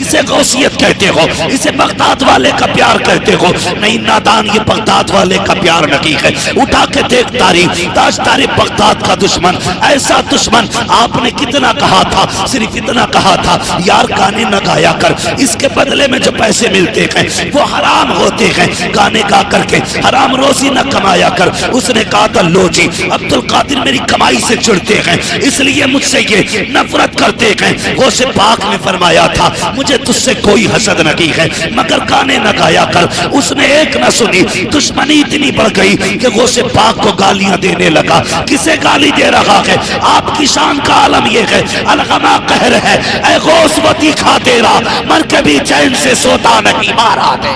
اسے غوثیت کہتے ہو، اسے بغداد والے کا پیار کہتے ہو. نہیں نادان، یہ بغداد والے کا پیار نہیں ہے. اٹھا کے دیکھ تاریخ، تاجدار بغداد کا دشمن، ایسا دشمن آپ نے کتنا کہا تھا، صرف اتنا کہا تھا یار گانے نہ گایا کر، اس کے بدلے میں جو پیسے ملتے ہیں وہ حرام ہوتے ہیں، گانے گا کر کے حرام روزی نہ کمایا کر. اس نے کہا تھا لو جی عبد القادر میری کمائی سے چڑھتے ہیں اس لیے مجھ سے یہ نفرت کرتے ہیں. غوث پاک نے فرمایا تھا مجھے تجھ سے کوئی حسد نہیں ہے مگر گانے نہ گایا کر. اس نے ایک نہ سنی، دشمنی اتنی بڑھ گئی کہ غوث پاک کو گالیاں دینے لگا. کسے گالی دے رہا ہے؟ آپ کی شان کا عالم یہ ہے الغما قہر ہے. اے غوث وہ دکھا تیرا مر کے بھی چین سے سوتا نہیں مارا دے.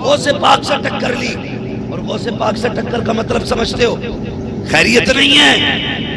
غوث پاک سے ٹکر لی، اور غوث پاک سے ٹکر کا مطلب سمجھتے ہو؟ خیریت نہیں ہے،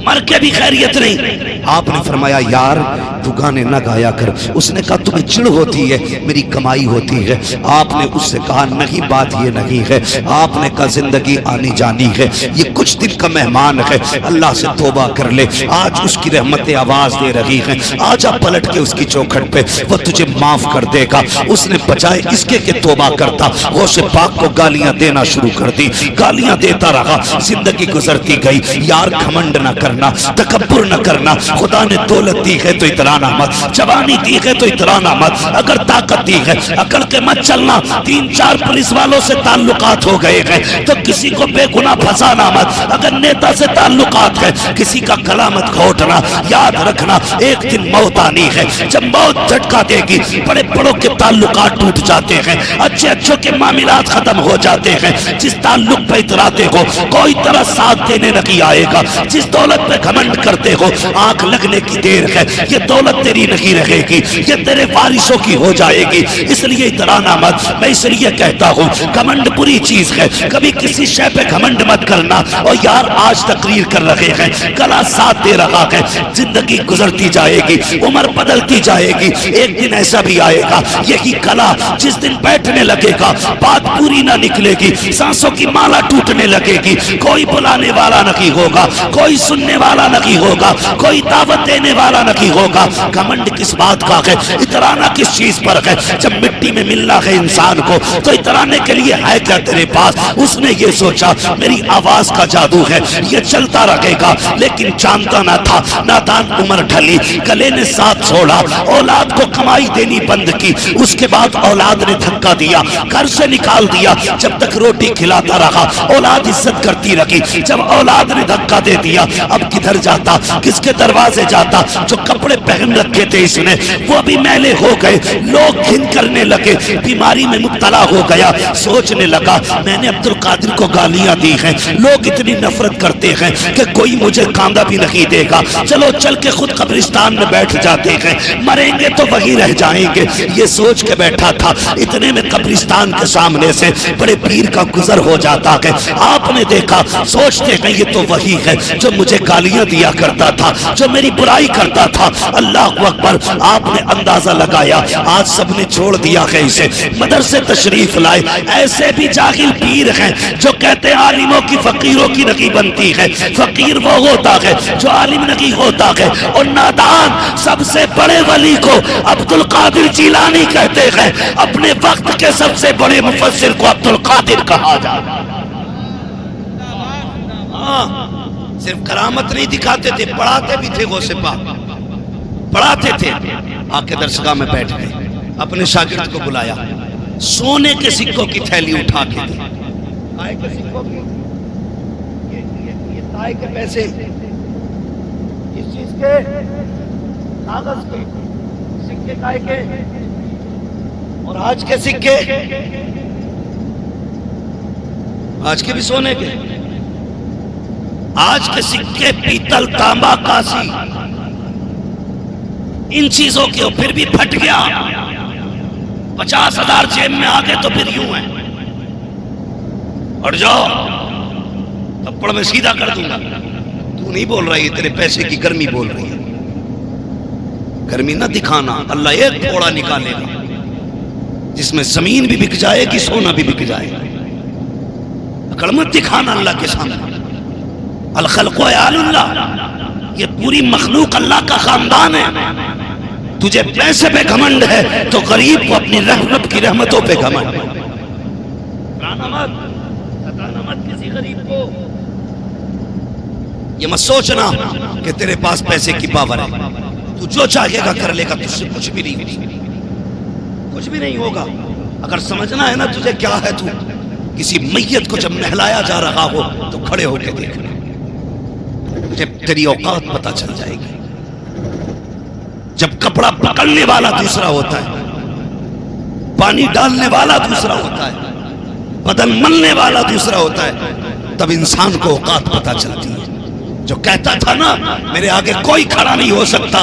مر کے بھی خیریت نہیں. آپ نے فرمایا یار تو گانے نہ گایا کر. اس نے کہا تمہیں چڑ ہوتی ہے، میری کمائی ہوتی ہے. آپ نے اس سے کہا نہیں بات یہ نہیں ہے. آپ نے کہا زندگی آنی جانی ہے، یہ کچھ دن کا مہمان ہے، اللہ سے توبہ کر لے. آج اس کی رحمتیں آواز دے رہی ہیں، آجا پلٹ کے اس کی چوکھٹ پہ، وہ تجھے معاف کر دے گا. اس نے بجائے اس کے کہ توبہ کرتا، غوث پاک کو گالیاں دینا شروع کر دی. گالیاں دیتا رہا، زندگی گزرتی گئی. یار گھمنڈ نہ کرنا، تکبر نہ کرنا. خدا نے دولت دی ہے تو اترانا مت، جوانی دی ہے تو اترانا مت. اگر طاقت دی ہے عقل کے مت چلنا. 3-4 پولیس والوں سے تعلقات ہو گئے ہیں تو کسی کو بے گناہ پھنسانا مت. اگر نیتا سے تعلقات ہے کسی کا گلا مت گھونٹنا. یاد رکھنا ایک دن موت آنی ہے، جب موت جھٹکا دے گی بڑے بڑوں کے تعلقات ٹوٹ جاتے ہیں، اچھے اچھوں کے معاملات ختم ہو جاتے ہیں. جس تعلق پہ اتراتے ہو کوئی طرح ساتھ دینے نہیں آئے گا. جس دولت پہ گھمنڈ کرتے ہو آنکھ لگنے کی دیر ہے، یہ دولت تیری نہیں رہے گی، یہ تیرے وارثوں کی ہو جائے گی. اس لیے اترانا مت. میں اس لیے کہتا ہوں گھمنڈ بری چیز ہے، کبھی کسی شے پہ گھمنڈ مت کرنا. اور یار آج تقریر کر رہے ہیں، گلا ساتھ دے رہا ہے، زندگی گزرتی جائے گی، عمر بدلتی جائے گی. ایک دن ایسا بھی آئے گا یہی گلا جس دن بیٹھنے لگے گا بات پوری نہ نکلے گی، سانسوں کی مالا ٹوٹنے لگے گی. کوئی بلانے والا نہیں ہوگا، کوئی سننے والا نہیں ہوگا، کوئی دعوت دینے والا نہیں ہوگا. گھمنڈ کس بات کا ہے؟ اترانا کس چیز پر ہے؟ جب مٹی میں ملنا ہے انسان کو تو اترانے کے لیے ہے کیا تیرے پاس؟ اس نے یہ سوچا میری آواز کا جادو ہے، یہ چلتا رہے گا. لیکن جانتا نہ تھا نادان عمر ڈھلی، گلے نے ساتھ چھوڑا، اولاد کو کمائی دینی بند کی. اس کے بعد اولاد نے دھکا دیا، گھر سے نکال دیا. جب تک روٹی کھلاتا رہا اولاد عزت کرتی رہی. جب اولاد نے دھکا دے دیا اب کدھر جاتا، کس کے دروازے جاتا؟ جو کپڑے پہن رکھے تھے اس نے وہ بھی میلے ہو گئے. لوگ گھن کرنے لگے، بیماری میں مبتلا ہو گیا. سوچنے لگا میں نے عبد القادر کو گالیاں دی ہیں، لوگ اتنی نفرت کرتے ہیں کہ کوئی مجھے کاندھا بھی نہیں دے گا. چلو چل کے خود قبرستان میں بیٹھ جاتے ہیں، مریں گے تو وہی رہ جائیں گے. یہ سوچ کے بیٹھا تھا، اتنے میں قبرستان کے سامنے سے بڑے پیر کا گزر ہو جاتا ہے. آپ نے دیکھا، سوچتے ہیں یہ تو وہی ہے جو مجھے گالیاں دیا کرتا تھا، جو میری برائی کرتا تھا. اللہ اکبر. آپ نے اندازہ لگایا آج سب نے چھوڑ دیا ہے اسے. مدرسے تشریف لائے. ایسے بھی جاہل پیر ہیں جو کہتے ہیں عالموں کی فقیروں کی نہیں بنتی ہے. فقیر وہ ہوتا ہے جو عالم نہیں ہوتا ہے. اور نادان سب سے بڑے ولی کو عبد القادر جیلانی کہتے ہیں. اپنے وقت کے سب سے بڑے مفسر کو عبد القادر کہا جاتا. صرف کرامت نہیں دکھاتے تھے، پڑھاتے بھی تھے. غوث پاک پڑھاتے تھے. آ کے درسگاہ میں بیٹھ گئے، اپنے شاگرد کو بلایا، سونے کے سکوں کی تھیلی اٹھا کے دی. تائے کے سکوں کی، یہ تائے کے پیسے کس چیز کے؟ کاغذ کے سکے. تائے کے. اور آج کے سکے، آج کے بھی سونے کے. آج کے سکے پیتل، تانبا، کاسی، ان چیزوں کے پھر بھی پھٹ گیا. 50,000 جیب میں آ گئے تو پھر یوں ہے. اور جاؤ تھپڑ میں سیدھا کر دوں گا. تو نہیں بول رہی ہے، تیرے پیسے کی گرمی بول رہی ہے. گرمی نہ دکھانا، اللہ ایک تھوڑا نکالے گا جس میں زمین بھی بک جائے گی، سونا بھی بک جائے گا. عقل مت دکھانا اللہ کے سامنے. الخلق عیال اللہ، یہ پوری مخلوق اللہ کا خاندان ہے. تجھے پیسے پہ گھمنڈ ہے تو غریب کو اپنی رب کی رحمتوں پہ گھمنڈ. ستانا مت کسی غریب کو. یہ مت سوچنا کہ تیرے پاس پیسے کی پاور ہے، تو جو چاہے گا کر لے گا، تجھ سے کچھ بھی نہیں ہوگا. اگر سمجھنا ہے نا تجھے کیا ہے، تو کسی میت کو جب نہلایا جا رہا ہو تو کھڑے ہو کے دیکھ تجھے تیری اوقات پتہ چل جائے گی. جب کپڑا پکڑنے والا دوسرا ہوتا ہے، پانی ڈالنے والا دوسرا ہوتا ہے، بدن ملنے والا دوسرا ہوتا ہے، تب انسان کو اوقات پتہ چلتی ہے. جو کہتا تھا نا میرے آگے کوئی کھڑا نہیں ہو سکتا،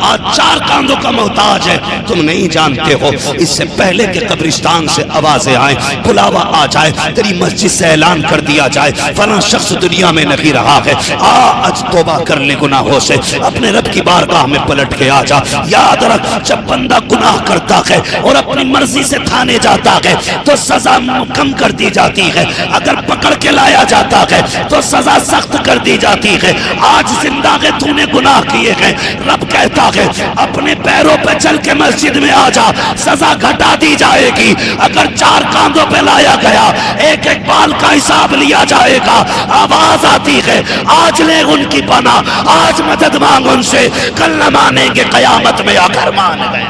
آج 4 کاندھوں کا محتاج ہے. تم نہیں جانتے ہو اس سے پہلے کہ قبرستان سے آوازیں آئیں، بلاوا آ جائے، تیری مسجد سے اعلان کر دیا جائے فلاں شخص دنیا میں نہیں رہا ہے، آج توبہ کر لے گناہوں سے، اپنے رب کی بارگاہ میں پلٹ کے آ جا. یاد رکھ جب بندہ گناہ کرتا ہے اور اپنی مرضی سے تھانے جاتا ہے تو سزا کم کر دی جاتی ہے، اگر پکڑ کے لایا جاتا ہے تو سزا سخت کر دی جاتی ہے. آج زندہ ہے تو نے گناہ کیے ہیں، رب کہتا ہے اپنے پیروں پہ چل کے مسجد میں آ جا، سزا گھٹا دی جائے گی. اگر 4 کاندھوں پہ لایا گیا، ایک ایک بال کا حساب لیا جائے گا. آواز آتی ہے آج لے ان کی پناہ، آج مدد مانگ ان سے، کل نہ مانیں گے قیامت میں آ کر مان گئے.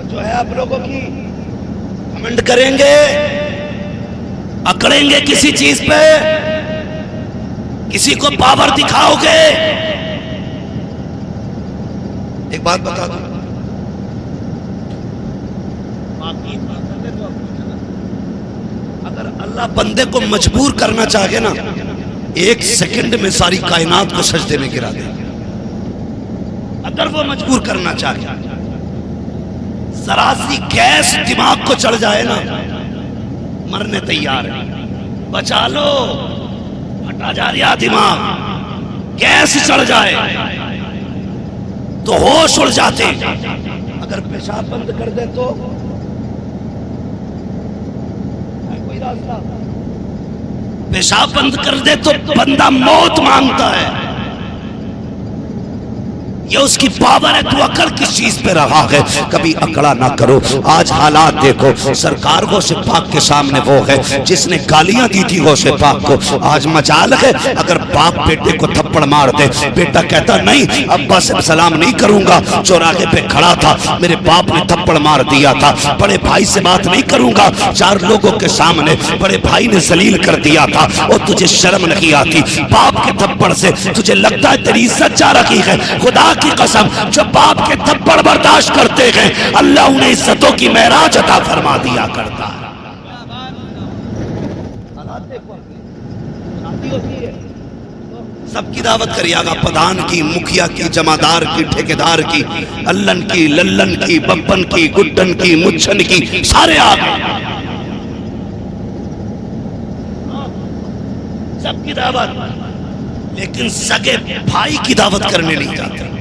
جو ہے آپ لوگوں کی کمنٹ کریں گے، اکڑیں گے کسی چیز پہ، کسی کو پاور دکھاؤ گے. ایک بات بتا دوں، اگر اللہ بندے کو مجبور کرنا چاہے نا، 1 سیکنڈ میں ساری کائنات کو سجدے میں گرا دے. اگر وہ مجبور کرنا چاہے، ذرا سی گیس دماغ کو چڑھ جائے نا، مرنے تیار ہے. بچا لو، پھٹا جا رہا دماغ، گیس چڑھ جائے تو ہوش اڑ جاتے. اگر پیشاب بند کر دے تو کوئی راستہ، پیشاب بند کر دے تو بندہ موت مانگتا ہے. یہ اس کی پاور ہے. تو اکڑ کس چیز پہ رہا ہے؟ کبھی اکڑا نہ کرو. آج حالات دیکھو، سرکار غوث پاک کے سامنے وہ ہے جس نے گالیاں دی تھی غوث پاک کو. آج مجال ہے اگر باپ بیٹے کو تھپڑ مار دے، بیٹا کہتا نہیں ابا سے سلام نہیں کروں گا، چوراہے پہ کھڑا تھا میرے باپ نے تھپڑ مار دیا تھا، بڑے بھائی سے بات نہیں کروں گا، 4 لوگوں کے سامنے بڑے بھائی نے ذلیل کر دیا تھا، اور تجھے شرم نہیں آتی؟ باپ کے تھپڑ سے تجھے لگتا ہے تیری عزت جا رہی ہے؟ خدا کی قسم جو باپ کے تھپڑ برداشت کرتے ہیں اللہ انہیں عزتوں کی معراج عطا فرما دیا کرتا ہے. سب کی دعوت کریے گا، پدھان کی، مکھیا کی، جمعدار کی، ٹھیکیدار کی، اللہ کی، للن کی، بپن کی، گڈن کی، مچھن کی، سارے آ گئے. سب کی دعوت، لیکن سگے بھائی کی دعوت کرنے نہیں جاتے.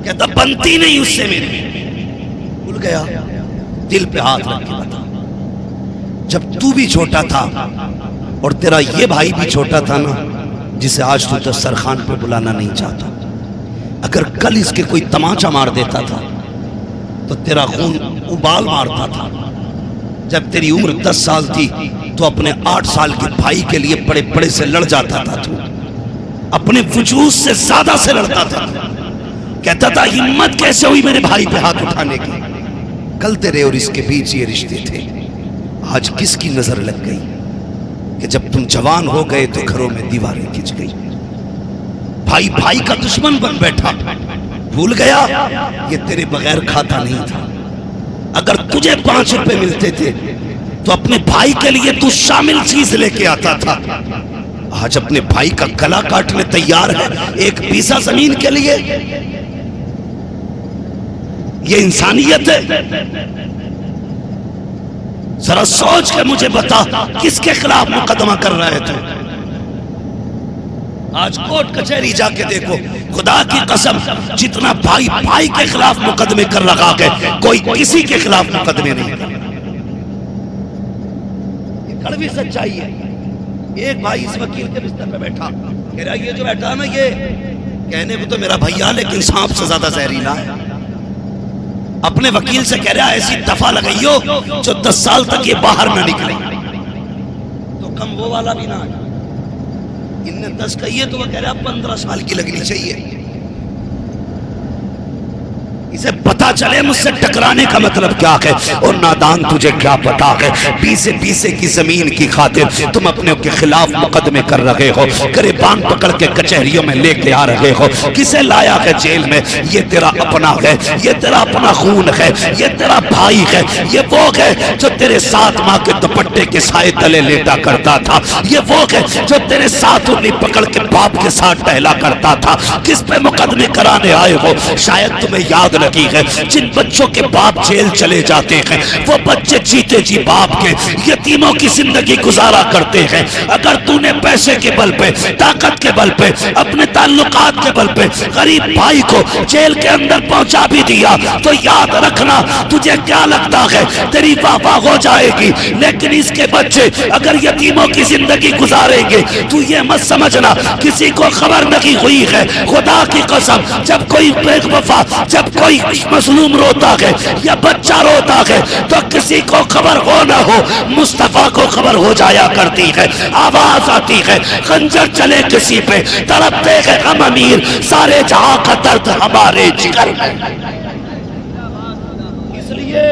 کہتا بنتی نہیں اس سے میری. بھول گیا؟ دل پہ ہاتھ رکھ کے بتا، جب تو بھی چھوٹا تھا اور تیرا یہ بھائی بھی چھوٹا تھا نا، جسے آج تو دسترخوان پہ بلانا نہیں چاہتا، اگر کل اس کے کوئی تماچا مار دیتا تھا تو تیرا خون ابال مارتا تھا. جب تیری عمر 10 سال تھی تو اپنے 8 سال کے بھائی کے لیے بڑے بڑے سے لڑ جاتا تھا، تو اپنے وجود سے زیادہ سے لڑتا تھا. کہتا تھا ہمت کیسے ہوئی میرے بھائی پہ ہاتھ اٹھانے کی؟ کل تیرے اور اس کے بیچ یہ رشتے تھے. آج کس کی نظر لگ گئی کہ جب تم جوان ہو گئے تو گھروں میں دیواریں کھنچ گئی، بھائی بھائی کا دشمن بن بیٹھا. بھول گیا یہ تیرے بغیر کھاتا نہیں تھا. اگر تجھے 5 روپے ملتے تھے تو اپنے بھائی کے لیے تو شامل چیز لے کے آتا تھا. آج اپنے بھائی کا گلا کاٹنے تیار ہے 1 بیسا زمین کے لیے. یہ انسانیت ہے؟ ذرا سوچ کے مجھے بتا کس کے خلاف مقدمہ کر رہے تھے؟ آج کوٹ کچہری جا کے دیکھو، خدا کی قسم جتنا بھائی بھائی کے خلاف مقدمے کر رہا ہے، کوئی کسی کے خلاف مقدمے نہیں کر رہا۔ یہ کڑوی سچائی ہے۔ ایک بھائی اس وکیل کے بستر پہ بیٹھا، کہہ رہا یہ جو بیٹھا نا، یہ کہنے کو تو میرا بھیا لیکن سانپ سے زیادہ زہریلا ہے۔ اپنے وکیل سے کہہ رہا ایسی دفعہ لگائیو جو 10 سال تک یہ باہر نہ نکلے، تو کم وہ والا بھی نہ آئے۔ ان نے 10 کہی ہے تو وہ کہہ رہا 15 سال کی لگنی چاہیے۔ اسے پتا چلے مجھ سے ٹکرانے کا مطلب کیا ہے۔ اور نادان تجھے کیا پتا ہے، پیسے پیسے کی زمین کی خاطر تم اپنے کے خلاف مقدمے کر رہے ہو، گریبان پکڑ کے کچہریوں میں لے کے آ رہے ہو۔ کسے لایا ہے جیل میں؟ یہ تیرا اپنا ہے، یہ تیرا اپنا خون ہے، یہ تیرا بھائی ہے، یہ وہ ہے جو تیرے ساتھ ماں کے دوپٹے کے سائے تلے لیٹا کرتا تھا، یہ وہ ہے جو تیرے ساتھ انہیں پکڑ کے باپ کے ساتھ ٹہلا کرتا تھا۔ کس پہ مقدمے کرانے آئے ہو؟ شاید تمہیں یاد لگی ہے جن بچوں کے باپ جیل چلے جاتے ہیں، وہ بچے جیتے جی باپ کے یتیموں کی زندگی گزارا کرتے ہیں۔ اگر تو نے پیسے کے بل پہ، طاقت کے بل پہ، اپنے تعلقات کے بل پہ غریب بھائی کو جیل کے اندر پہنچا بھی دیا تو یاد رکھنا تجھے کیا لگتا ہے تیری واہ واہ ہو جائے گی، لیکن اس کے بچے اگر یتیموں کی زندگی گزاریں گے تو یہ مت سمجھنا کسی کو خبر نہیں ہوئی ہے۔ خدا کی قسم جب کوئی بے وفا، جب کوئی مظلوم روتا ہے یا بچہ روتا ہے تو کسی کو خبر ہو نہ ہو مصطفیٰ کو خبر ہو جایا کرتی ہے۔ آواز آتی ہے خنجر چلے کسی پہ، تڑپتے ہیں ہم امیر، سارے جہاں کا درد ہمارے جگر میں۔ اس لیے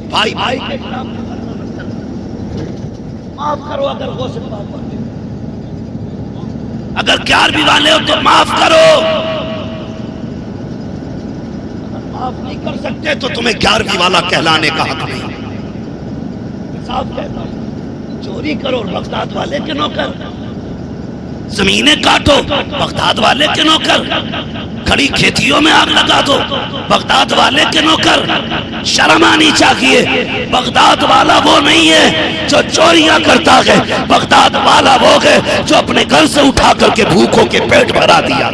بھائی بھائی کے خلاف معاف کرو، اگر ہو سکتا ہے اگر 11ویں والے ہو تو معاف کرو، معاف نہیں کر سکتے تو تمہیں 11ویں والا کہلانے کا حق نہیں۔ صاحب کہتا ہوں چوری کرو بغداد والے کے نوکر، زمینیں کاٹو بغداد والے کے نوکر، کھڑی کھیتیوں میں آگ لگا دو بغداد والے کے نوکر۔ شرم آنی چاہیے، بغداد والا وہ نہیں ہے جو چوریاں کرتا ہے، بغداد والا وہ ہے جو اپنے گھر سے اٹھا کر کے بھوکوں کے پیٹ بھرا دیا۔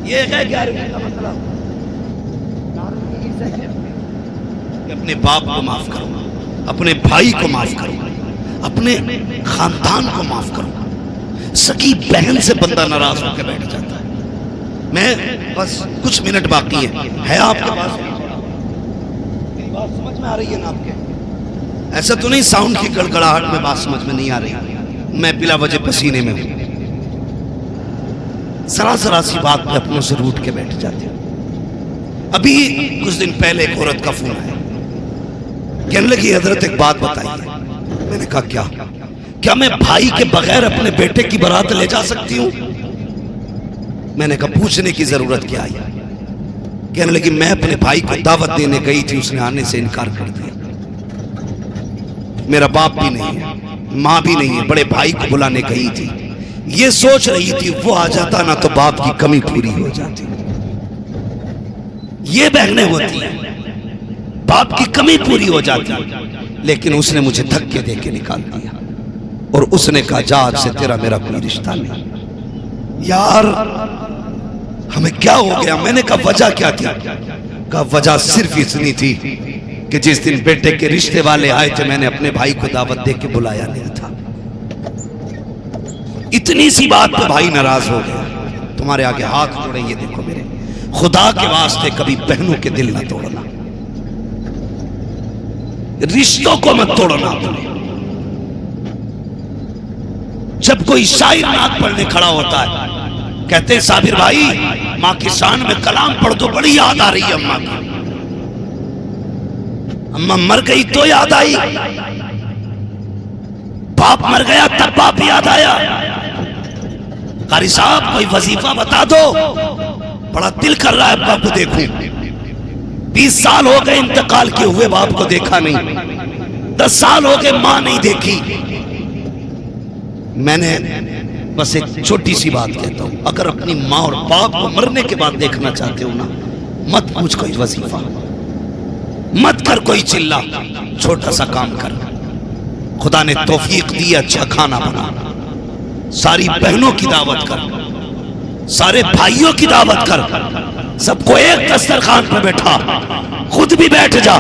یہ ہے 11ویں کا مطلب، کہ اپنے باپ کو معاف کرو، اپنے بھائی کو معاف کرو، اپنے خاندان کو معاف کرو۔ سکی بہن سے بندہ ناراض ہو کے بیٹھ جاتا ہے۔ میں بس کچھ منٹ باقی ہے آپ کے پاس؟ میری بات سمجھ میں آ رہی ہے نا آپ کے؟ ایسا تو نہیں ساؤنڈ کی گڑگڑاہٹ میں بات سمجھ میں نہیں آ رہی، میں بلا وجہ پسینے میں ہوں۔ ذرا سی بات پہ اپنوں سے روٹ کے بیٹھ جاتے ہیں۔ ابھی کچھ دن پہلے ایک عورت کا فون آیا، کہنے لگی حضرت ایک بات بتائیے۔ میں نے کہا کیا میں بھائی کے بغیر اپنے بیٹے کی بارات لے جا سکتی ہوں؟ میں نے کہا پوچھنے کی ضرورت کیا ہے؟ کہنے لگی میں اپنے بھائی کو دعوت دینے گئی تھی، اس نے آنے سے انکار کر دیا۔ میرا باپ بھی نہیں ہے، ماں بھی نہیں ہے، بڑے بھائی کو بلانے گئی تھی، یہ سوچ رہی تھی وہ آ جاتا نا تو باپ کی کمی پوری ہو جاتی۔ یہ بہنیں ہوتی ہیں، باپ کی کمی پوری ہو جاتی، لیکن اس نے مجھے دھکے دے کے نکال دیا اور اس نے کہا جا آج سے تیرا میرا کوئی رشتہ نہیں۔ یار ہمیں کیا ہو گیا؟ میں نے کہا وجہ کیا تھی؟ کہا وجہ صرف اتنی تھی کہ جس دن بیٹے کے رشتے والے آئے تھے میں نے اپنے بھائی کو دعوت دے کے بلایا نہیں تھا۔ اتنی سی بات پہ بھائی ناراض ہو گیا۔ تمہارے آگے ہاتھ جوڑے، یہ دیکھو میرے، خدا کے واسطے کبھی بہنوں کے دل نہ توڑنا، رشتوں کو مت توڑنا۔ جب کوئی شاعر نعت پڑھنے کھڑا ہوتا ہے کہتے ہیں صابر بھائی ماں کی شان میں کلام پڑھ دو، بڑی یاد آ رہی ہے اماں کی، اماں مر گئی تو یاد آئی، باپ مر گیا تب باپ یاد آیا۔ قاری صاحب کوئی وظیفہ بتا دو، بڑا دل کر رہا ہے باپ کو دیکھوں۔ 20 سال ہو گئے انتقال کیے ہوئے باپ کو دیکھا نہیں، 10 سال ہو گئے ماں نہیں دیکھی۔ میں نے بس ایک چھوٹی سی بات کہتا ہوں، اگر اپنی ماں اور باپ کو مرنے کے بعد دیکھنا چاہتے ہو نا، مت پوچھ کوئی وظیفہ، مت کر کوئی چلہ، چھوٹا سا کام کر، خدا نے توفیق دی اچھا کھانا بنا، ساری بہنوں کی دعوت کر، سارے بھائیوں کی دعوت کر، سب کو ایک دسترخوان پہ بیٹھا، خود بھی بیٹھ جا،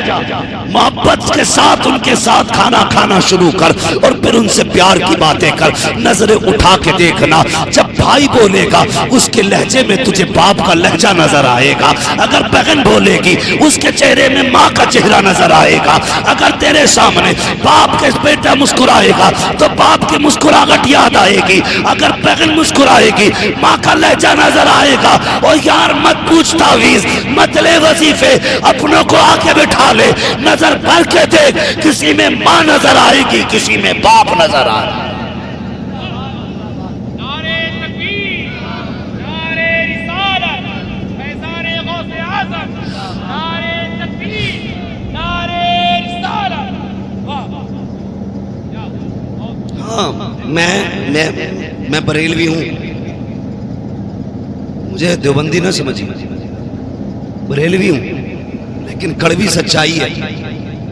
محبت کے ساتھ ان کے ساتھ کھانا کھانا شروع کر، اور پھر ان سے پیار کی باتیں کر۔ نظریں اٹھا کے دیکھنا، جب بھائی بولے گا اس کے لہجے میں تجھے باپ کا لہجہ نظر آئے گا، اگر بہن بولے گی اس کے چہرے میں ماں کا چہرہ نظر آئے گا، اگر تیرے سامنے باپ کے بیٹا مسکرائے گا تو باپ کی مسکراہٹ یاد آئے گی، اگر بہن مسکرائے گی ماں کا لہجہ نظر آئے گا۔ اور یار مت پوچھ تعویذ، مت لے وظیفے، اپنوں کو آکے بٹھا لے، نظر بھر کے دیکھ، کسی میں ماں نظر آئے گی، کسی میں باپ نظر آئے گا۔ نعرہ تکبیر، نعرہ رسالت، فیضان غوث اعظم، نعرہ تکبیر، نعرہ رسالت۔ ہاں میں بریلوی ہوں، مجھے دیوبندی نہ سمجھی، بریلوی ہوں، لیکن کڑوی سچائی ہے۔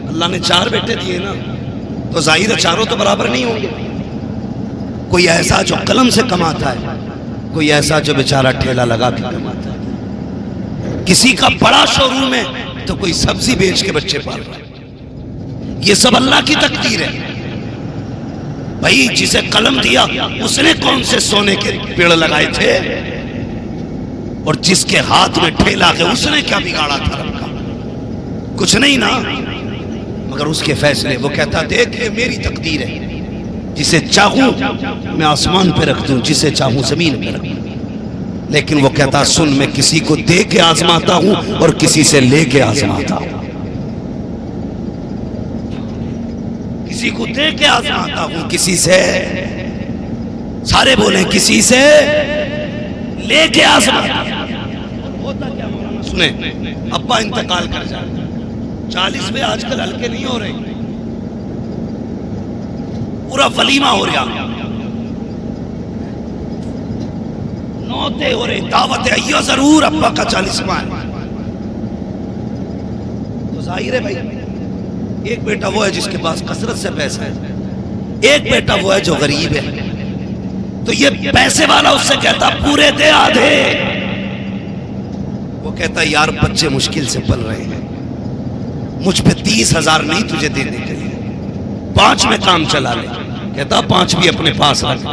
اللہ نے 4 بیٹے دیے نا، تو ظاہر ہے چاروں تو برابر نہیں ہوں گے۔ کوئی ایسا جو قلم سے کماتا ہے، کوئی ایسا جو بیچارہ ٹھیلا لگا کے کماتا ہے، کسی کا بڑا شو روم ہے تو کوئی سبزی بیچ کے بچے پال رہا ہے۔ یہ سب اللہ کی تقدیر ہے بھائی۔ جسے قلم دیا اس نے کون سے سونے کے پیڑ لگائے تھے، اور جس کے ہاتھ میں ٹھیلا ہے اس نے کیا بگاڑا تھا رب کا؟ کچھ نہیں نا، مگر اس کے فیصلے۔ وہ کہتا دیکھ یہ میری تقدیر ہے، جسے چاہوں میں آسمان پہ رکھ دوں، جسے چاہوں زمین پہ رکھ دوں۔ لیکن وہ کہتا سن، میں کسی کو دے کے آزماتا ہوں اور کسی سے لے کے آزماتا ہوں، کسی کو دے کے آزماتا ہوں، کسی سے، سارے بولیں کسی سے لے کے آزماتا ہوں۔ ہوتا کیا مولانا سنیں، ابا انتقال کر جائے، 40ویں آج کل ہلکے نہیں ہو رہے، پورا ولیمہ ہو رہا، نوتے ہو رہے، دعوت ہے ضرور، ابا کا 40واں ہے۔ تو ظاہر ہے بھائی، ایک بیٹا وہ ہے جس کے پاس کثرت سے پیسہ ہے، ایک بیٹا وہ ہے جو غریب ہے، تو یہ پیسے والا اس سے کہتا پورے دے آدھے، وہ کہتا یار بچے مشکل سے پل رہے ہیں، مجھ پہ 30,000 نہیں تجھے دینے کے لیے، 5 میں کام چلا لے۔ کہتا 5 بھی اپنے پاس رکھ،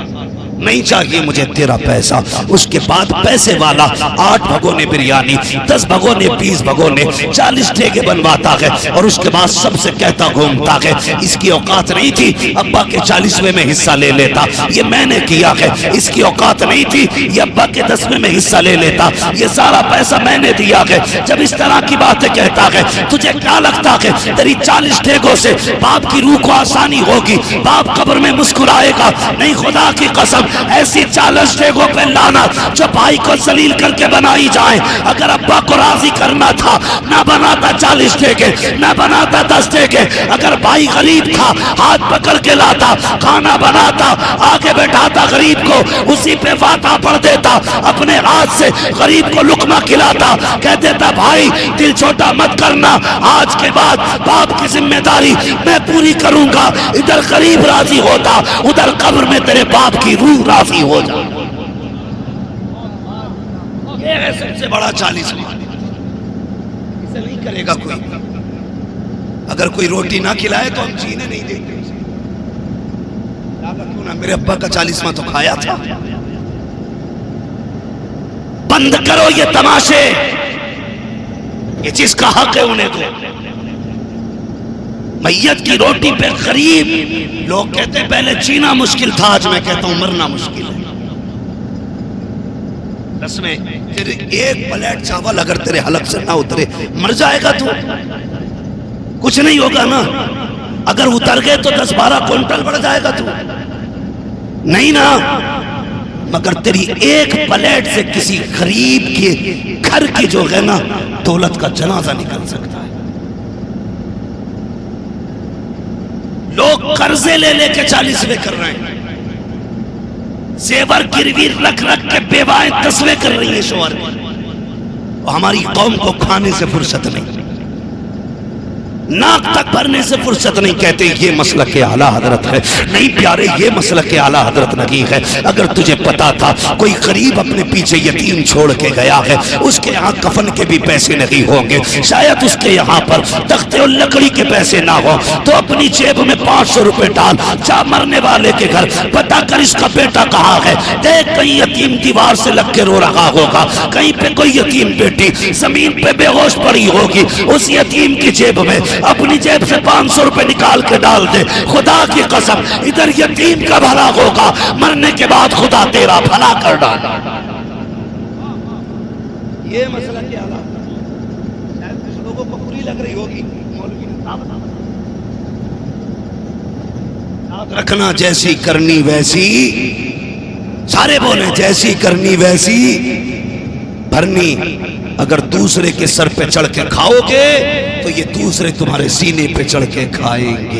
نہیں چاہیے مجھے تیرا پیسہ۔ اس کے بعد پیسے والا 8 بھگونے بریانی، 10 بھگونے، 20 بھگونے، 40 ٹھیکے بنواتا ہے، اور اس کے بعد سب سے کہتا گھومتا ہے اس کی اوقات نہیں تھی ابا کے 40ویں میں حصہ لے لیتا، یہ میں نے کیا ہے، اس کی اوقات نہیں تھی یہ ابا کے 10ویں میں حصہ لے لیتا، یہ سارا پیسہ میں نے دیا ہے۔ جب اس طرح کی باتیں کہتا ہے تجھے کیا لگتا ہے تیری 40 ٹھیکوں سے باپ کی روح کو آسانی ہوگی؟ باپ قبر میں مسکرائے گا؟ نہیں، خدا کی قسم ایسی 40 ٹھیکوں پہ لانا جو بھائی کو ذلیل کر کے بنائی جائیں۔ اگر ابا کو راضی کرنا تھا نہ بناتا 40 ٹھیکے، نہ بناتا 10 ٹھیکے۔ اگر بھائی غریب تھا ہاتھ پکڑ کے لاتا، کھانا بناتا، آگے بیٹھاتا غریب کو، اسی پہ وعدہ پڑھ دیتا، اپنے ہاتھ سے غریب کو لقمہ کھلاتا، کہہ دیتا بھائی دل چھوٹا مت کرنا، آج کے بعد باپ کی ذمہ داری میں پوری کروں گا۔ ادھر غریب راضی ہوتا، ادھر قبر میں تیرے باپ کی روح راضی ہو جائے۔ یہ ہے سب سے بڑا 40واں، اسے نہیں کرے گا کوئی۔ اگر کوئی روٹی نہ کھلائے تو ہم جینے نہیں دیتے، کیوں نہ، میرے ابا کا 40واں تو کھایا تھا۔ بند کرو یہ تماشے، یہ جس کا حق ہے انہیں دو۔ میت کی روٹی پہ غریب، لوگ کہتے ہیں پہلے جینا مشکل تھا، آج میں کہتا ہوں مرنا مشکل ہے۔ بس میں تیرے ایک پلیٹ چاول اگر تیرے حلق سے نہ اترے مر جائے گا تو، کچھ نہیں ہوگا نا۔ اگر اتر گئے تو 10-12 کوئنٹل بڑھ جائے گا تو، نہیں نا۔ مگر تیری ایک پلیٹ سے کسی غریب کے گھر کی جو ہے نا دولت کا جنازہ نکل سکتا ہے۔ لوگ قرضے لے لے کے 40ویں کر رہے ہیں، زیور گروی رکھ رکھ کے بیوائیں 10ویں کر رہی ہیں شوہر کی، اور ہماری قوم کو کھانے سے فرصت نہیں۔ ناک تک بھرنے سے فرصت نہیں، کہتے یہ مسلک اعلیٰ حضرت ہے۔ نہیں پیارے، یہ مسلک اعلیٰ حضرت نہیں ہے۔ اگر تجھے پتا تھا کوئی غریب اپنے پیچھے یتیم چھوڑ کے گیا ہے، اس کے یہاں کفن کے بھی پیسے نہیں ہوں گے، شاید اس کے یہاں پر تختے اور لکڑی کے پیسے نہ ہوں، تو اپنی جیب میں 500 روپے ڈال، جا مرنے والے کے گھر پتا کر اس کا بیٹا کہاں ہے، دیکھ کہیں یتیم دیوار سے لگ کے رو رہا ہوگا، کہیں پہ کوئی یتیم بیٹی زمین پہ بے ہوش پڑی ہوگی، اس یتیم کی جیب میں اپنی جیب سے 500 روپے نکال کے ڈال دے، خدا کی قسم ادھر یتیم کا بھلا ہوگا، مرنے کے بعد خدا تیرا بھلا کر ڈالا۔ یہ مسئلہ کیا ہے؟ شاید کچھ لوگوں کو بری لگ رہی ہوگی، مولوی نے یاد رکھنا جیسی کرنی ویسی، سارے بولے جیسی کرنی ویسی بھرنی۔ اگر دوسرے کے سر پہ چڑھ کے کھاؤ گے تو یہ دوسرے تمہارے سینے پہ چڑھ کے کھائیں گے۔